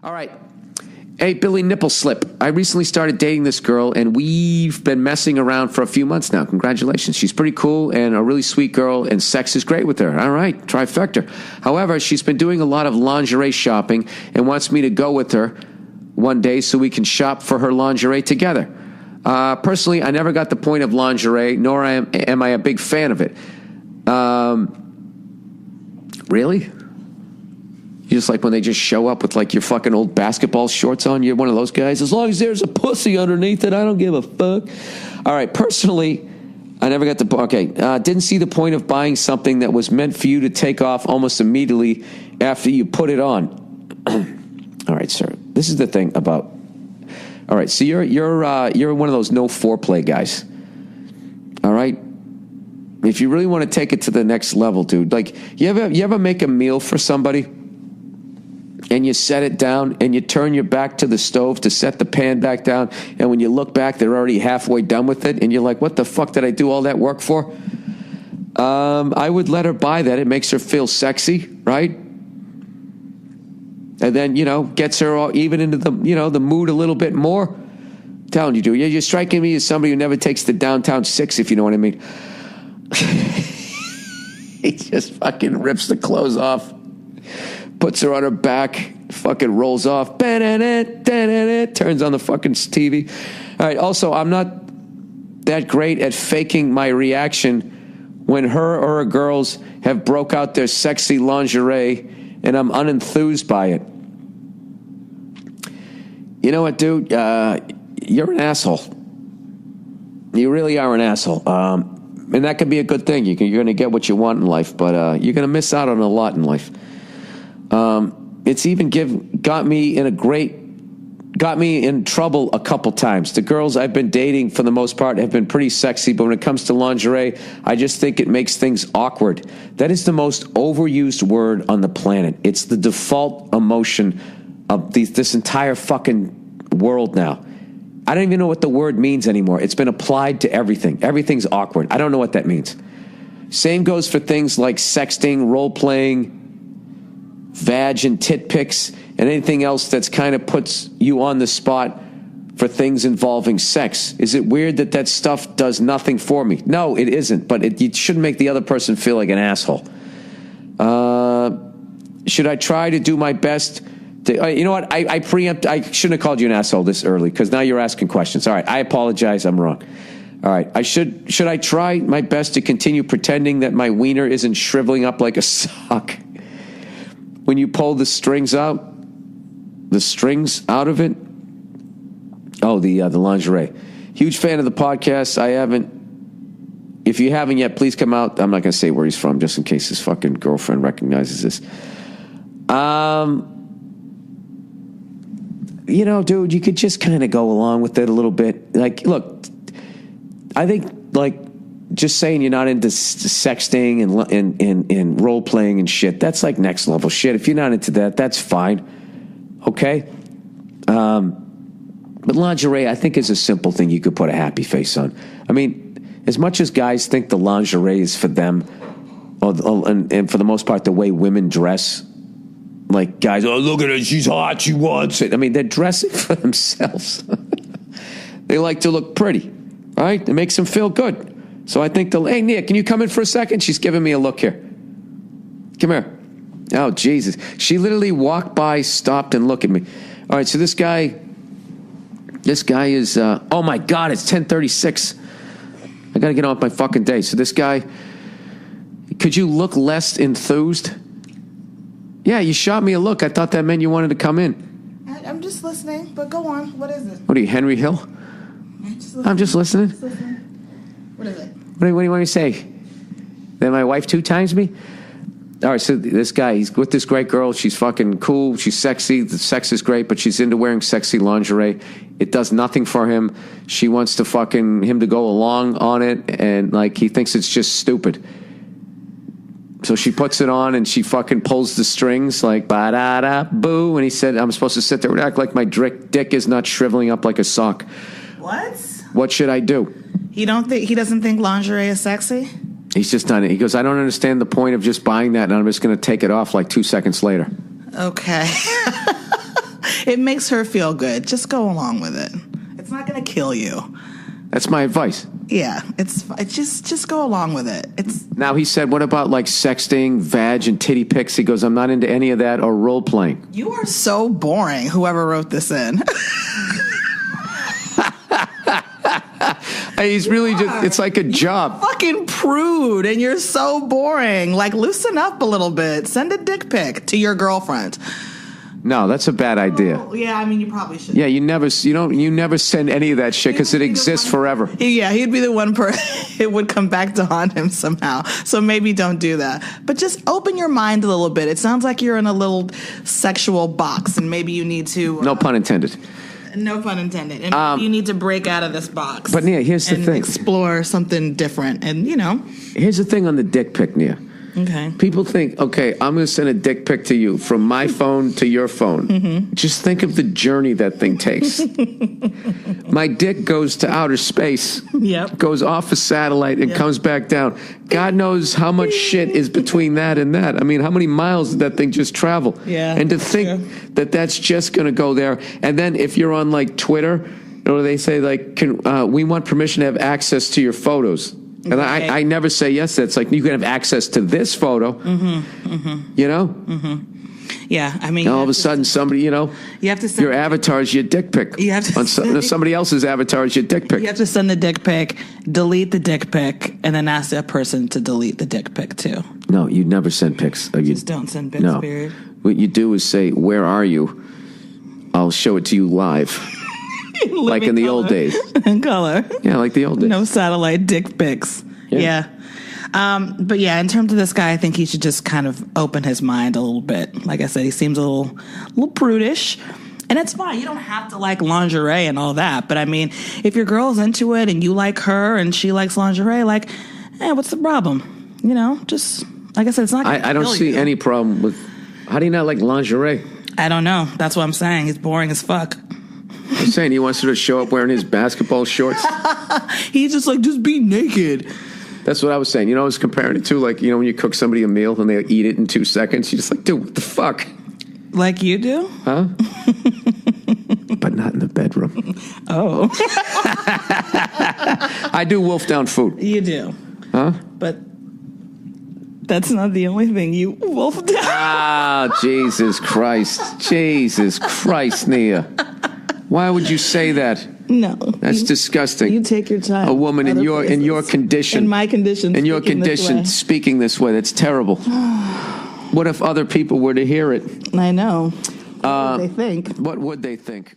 All right. Hey, Billy Nipple Slip. I recently started dating this girl, and we've been messing around for a few months now. Congratulations. She's pretty cool and a really sweet girl, and sex is great with her. All right, trifecta. However, she's been doing a lot of lingerie shopping and wants me to go with her one day so we can shop for her lingerie together. Personally, I never got the point of lingerie, nor am I a big fan of it. Really? You just like when they just show up with like your fucking old basketball shorts on? You're one of those guys. As long as there's a pussy underneath it, I don't give a fuck. All right, personally, I never got the... Okay, didn't see the point of buying something that was meant for you to take off almost immediately after you put it on. All right, sir. This is the thing about... All right, so you're one of those no foreplay guys. All right? If you really want to take it to the next level, dude, like you ever make a meal for somebody and you set it down and you turn your back to the stove to set the pan back down, and when you look back, they're already halfway done with it, and you're like, what the fuck did I do all that work for? I would let her buy that. It makes her feel sexy, right? And then, gets her all even into the, the mood a little bit more. I'm telling you, dude, you're striking me as somebody who never takes the downtown six, if you know what I mean. He just fucking rips the clothes off, puts her on her back, fucking rolls off, turns on the fucking TV. All right, also, I'm not that great at faking my reaction when her or her girls have broke out their sexy lingerie and I'm unenthused by it. You know what, dude? You're an asshole. You really are an asshole. And that could be a good thing. You're going to get what you want in life, but you're going to miss out on a lot in life. It's even got me in trouble a couple times. The girls I've been dating, for the most part, have been pretty sexy, but when it comes to lingerie, I just think it makes things awkward. That is the most overused word on the planet. It's the default emotion of this entire fucking world now. I don't even know what the word means anymore. It's been applied to everything. Everything's awkward. I don't know what that means. Same goes for things like sexting, role-playing, vag and tit pics, and anything else that's kind of puts you on the spot for things involving sex. Is it weird that stuff does nothing for me? No, it isn't, but it shouldn't make the other person feel like an asshole. Should I try to do my best... You know what? I shouldn't have called you an asshole this early because now you're asking questions. All right, I apologize. I'm wrong. All right, should I try my best to continue pretending that my wiener isn't shriveling up like a sock when you pull the strings out of it? Oh, the lingerie. Huge fan of the podcast. If you haven't yet, please come out. I'm not going to say where he's from just in case his fucking girlfriend recognizes this. Dude, you could just kind of go along with it a little bit. Like, look, I think, like, just saying you're not into sexting and role-playing and shit, that's, like, next-level shit. If you're not into that, that's fine. Okay? But lingerie, I think, is a simple thing you could put a happy face on. I mean, as much as guys think the lingerie is for them, and for the most part, the way women dress... Like, guys, oh, look at her, she's hot, she wants it. I mean, they're dressing for themselves. They like to look pretty, right? It makes them feel good. So I think hey, Nick, can you come in for a second? She's giving me a look here. Come here. Oh, Jesus. She literally walked by, stopped, and looked at me. All right, so this guy is, oh, my God, it's 10:36. I got to get on with my fucking day. So this guy, could you look less enthused? Yeah, you shot me a look. I thought that meant you wanted to come in. I'm just listening, but go on. What is it? What are you, Henry Hill? I'm just listening. What is it? What do you want me to say? That my wife 2 times me? All right, so this guy, he's with this great girl. She's fucking cool. She's sexy. The sex is great, but she's into wearing sexy lingerie. It does nothing for him. She wants to him to go along on it, and like he thinks it's just stupid. So she puts it on and she fucking pulls the strings like ba-da-da-boo. And he said, I'm supposed to sit there and act like my dick is not shriveling up like a sock. What? What should I do? He doesn't think lingerie is sexy? He's just done it. He goes, I don't understand the point of just buying that, and I'm just going to take it off like 2 seconds later. Okay. It makes her feel good. Just go along with it. It's not going to kill you. That's my advice. Yeah, it's just go along with it. It's Now he said, what about like sexting, vag, and titty pics? He goes, I'm not into any of that or role playing. You are so boring, whoever wrote this in. He's really just, it's like a job. Fucking prude, and you're so boring. Like, loosen up a little bit. Send a dick pic to your girlfriend. No, that's a bad idea. Oh, yeah, I mean, you probably should. Yeah, you never send any of that shit because it exists forever. Yeah, he'd be the one person it would come back to haunt him somehow. So maybe don't do that. But just open your mind a little bit. It sounds like you're in a little sexual box, and maybe you need to. No pun intended. No pun intended. And maybe you need to break out of this box. But Nia, here's the thing. Explore something different. And, Here's the thing on the dick pic, Nia. Okay. People think, okay, I'm going to send a dick pic to you from my phone to your phone. Mm-hmm. Just think of the journey that thing takes. My dick goes to outer space, goes off a satellite, and comes back down. God knows how much shit is between that and that. I mean, how many miles did that thing just travel? Yeah. And to think that that's just going to go there. And then if you're on, like, Twitter, or they say, like, we want permission to have access to your photos. And I never say yes. That's like, you can have access to this photo, you know? Mm-hmm. Yeah, I mean... All of a sudden, somebody, you have to send your avatar is your dick pic. You have to somebody else's avatar is your dick pic. You have to send the dick pic, delete the dick pic, and then ask that person to delete the dick pic, too. No, you never send pics. Just don't send pics, period. What you do is say, where are you? I'll show it to you live. Like in the old days. In color. Yeah, like the old days. No satellite dick pics. Yeah. But yeah, in terms of this guy, I think he should just kind of open his mind a little bit. Like I said, he seems a little prudish. And it's fine. You don't have to like lingerie and all that. But I mean, if your girl's into it and you like her and she likes lingerie, like, what's the problem? Just, like I said, it's not going to I don't see any problem with... How do you not like lingerie? I don't know. That's what I'm saying. He's boring as fuck. I'm saying he wants her to show up wearing his basketball shorts. He's just like, just be naked. That's what I was saying. I was comparing it to, like, when you cook somebody a meal and they eat it in 2 seconds. You're just like, dude, what the fuck? Like you do? Huh? But not in the bedroom. Oh. I do wolf down food. You do. Huh? But that's not the only thing you wolf down. Ah, Jesus Christ. Jesus Christ, Nia. Why would you say that? No. That's disgusting. You take your time. A woman in your condition. In my condition. In your condition, speaking this way. That's terrible. What if other people were to hear it? I know. What would they think? What would they think?